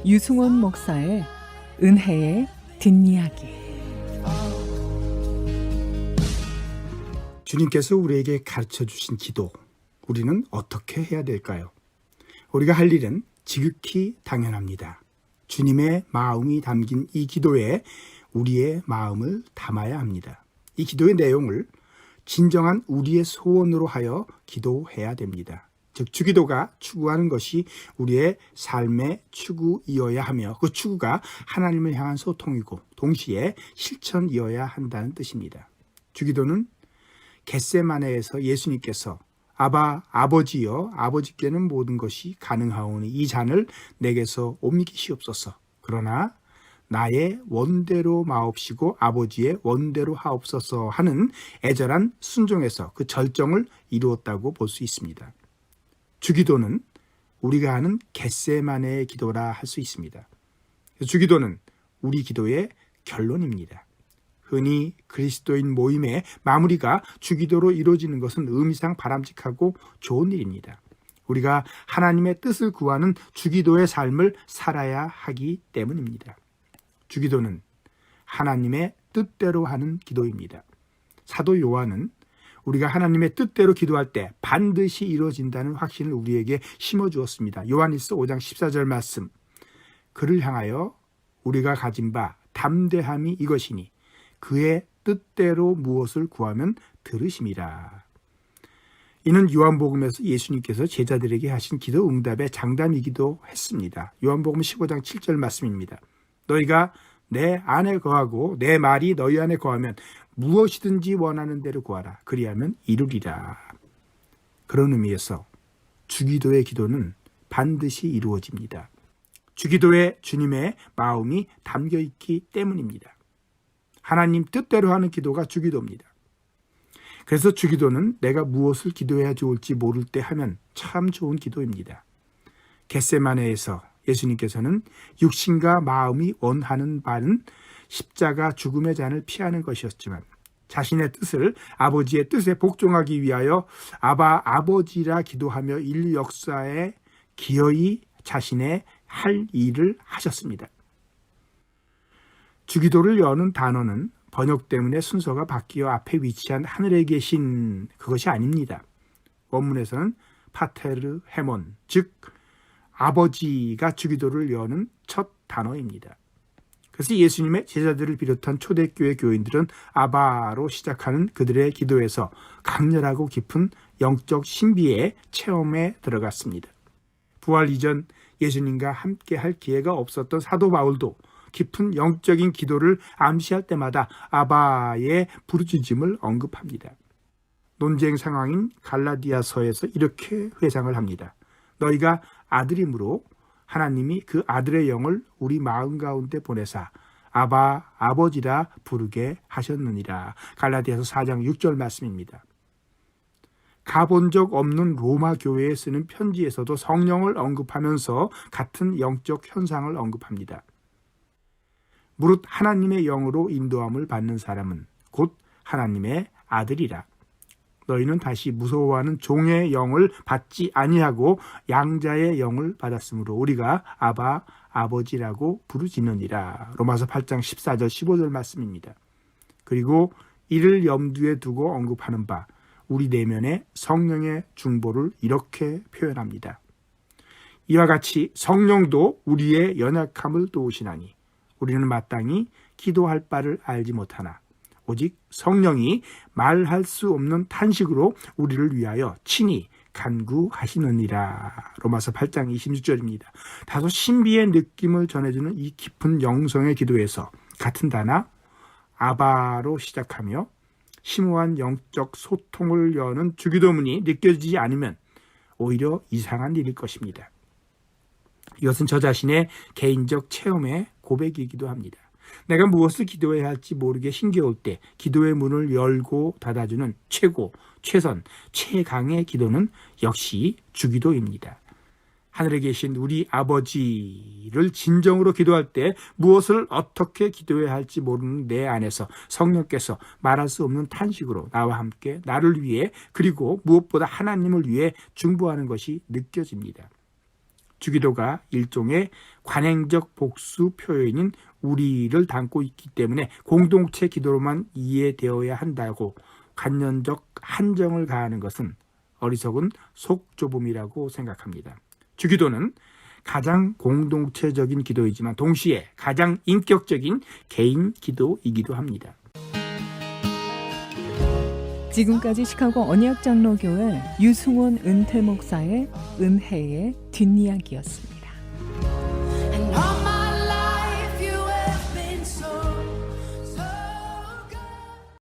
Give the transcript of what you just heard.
유승원 목사의 은혜의 뒷이야기. 주님께서 우리에게 가르쳐 주신 기도, 우리는 어떻게 해야 될까요? 우리가 할 일은 지극히 당연합니다. 주님의 마음이 담긴 이 기도에 우리의 마음을 담아야 합니다. 이 기도의 내용을 진정한 우리의 소원으로 하여 기도해야 됩니다. 즉 주기도가 추구하는 것이 우리의 삶의 추구이어야 하며 그 추구가 하나님을 향한 소통이고 동시에 실천이어야 한다는 뜻입니다. 주기도는 겟세마네에서 예수님께서 아버지여 아버지께는 모든 것이 가능하오니 이 잔을 내게서 옮기시옵소서. 그러나 나의 원대로 마옵시고 아버지의 원대로 하옵소서 하는 애절한 순종에서 그 절정을 이루었다고 볼 수 있습니다. 주기도는 우리가 하는 겟세마네의 기도라 할 수 있습니다. 주기도는 우리 기도의 결론입니다. 흔히 그리스도인 모임의 마무리가 주기도로 이루어지는 것은 의미상 바람직하고 좋은 일입니다. 우리가 하나님의 뜻을 구하는 주기도의 삶을 살아야 하기 때문입니다. 주기도는 하나님의 뜻대로 하는 기도입니다. 사도 요한은 우리가 하나님의 뜻대로 기도할 때 반드시 이루어진다는 확신을 우리에게 심어주었습니다. 요한일서 5장 14절 말씀, 그를 향하여 우리가 가진 바 담대함이 이것이니 그의 뜻대로 무엇을 구하면 들으심이라. 이는 요한복음에서 예수님께서 제자들에게 하신 기도 응답의 장담이기도 했습니다. 요한복음 15장 7절 말씀입니다. 너희가 내 안에 거하고 내 말이 너희 안에 거하면 무엇이든지 원하는 대로 구하라. 그리하면 이루리라. 그런 의미에서 주기도의 기도는 반드시 이루어집니다. 주기도에 주님의 마음이 담겨 있기 때문입니다. 하나님 뜻대로 하는 기도가 주기도입니다. 그래서 주기도는 내가 무엇을 기도해야 좋을지 모를 때 하면 참 좋은 기도입니다. 겟세마네에서 예수님께서는 육신과 마음이 원하는 바는 십자가 죽음의 잔을 피하는 것이었지만 자신의 뜻을 아버지의 뜻에 복종하기 위하여 아버지라 기도하며 인류 역사에 기어이 자신의 할 일을 하셨습니다. 주기도를 여는 단어는 번역 때문에 순서가 바뀌어 앞에 위치한 하늘에 계신 그것이 아닙니다. 원문에서는 파테르 헤몬, 즉 아버지가 주기도를 여는 첫 단어입니다. 그래서 예수님의 제자들을 비롯한 초대교회 교인들은 아바로 시작하는 그들의 기도에서 강렬하고 깊은 영적 신비의 체험에 들어갔습니다. 부활 이전 예수님과 함께 할 기회가 없었던 사도 바울도 깊은 영적인 기도를 암시할 때마다 아바의 부르짖음을 언급합니다. 논쟁 상황인 갈라디아서에서 이렇게 회상을 합니다. 너희가 아들이므로 하나님이 그 아들의 영을 우리 마음 가운데 보내사 아버지라 부르게 하셨느니라. 갈라디아서 4장 6절 말씀입니다. 가본 적 없는 로마 교회에 쓰는 편지에서도 성령을 언급하면서 같은 영적 현상을 언급합니다. 무릇 하나님의 영으로 인도함을 받는 사람은 곧 하나님의 아들이라. 너희는 다시 무서워하는 종의 영을 받지 아니하고 양자의 영을 받았으므로 우리가 아버지라고 부르짖느니라. 로마서 8장 14절 15절 말씀입니다. 그리고 이를 염두에 두고 언급하는 바 우리 내면의 성령의 중보를 이렇게 표현합니다. 이와 같이 성령도 우리의 연약함을 도우시나니 우리는 마땅히 기도할 바를 알지 못하나 오직 성령이 말할 수 없는 탄식으로 우리를 위하여 친히 간구하시느니라. 로마서 8장 26절입니다. 다소 신비의 느낌을 전해주는 이 깊은 영성의 기도에서 같은 단어 아바로 시작하며 심오한 영적 소통을 여는 주기도문이 느껴지지 않으면 오히려 이상한 일일 것입니다. 이것은 저 자신의 개인적 체험의 고백이기도 합니다. 내가 무엇을 기도해야 할지 모르게 힘겨울 때 기도의 문을 열고 닫아주는 최고, 최선, 최강의 기도는 역시 주기도입니다. 하늘에 계신 우리 아버지를 진정으로 기도할 때 무엇을 어떻게 기도해야 할지 모르는 내 안에서 성령께서 말할 수 없는 탄식으로 나와 함께 나를 위해 그리고 무엇보다 하나님을 위해 중보하는 것이 느껴집니다. 주기도가 일종의 관행적 복수 표현인 우리를 담고 있기 때문에 공동체 기도로만 이해되어야 한다고 관념적 한정을 가하는 것은 어리석은 속좁음이라고 생각합니다. 주기도는 가장 공동체적인 기도이지만 동시에 가장 인격적인 개인 기도이기도 합니다. 지금까지 시카고 언약장로교회 유승원 은퇴 목사의 은혜의 뒷이야기였습니다.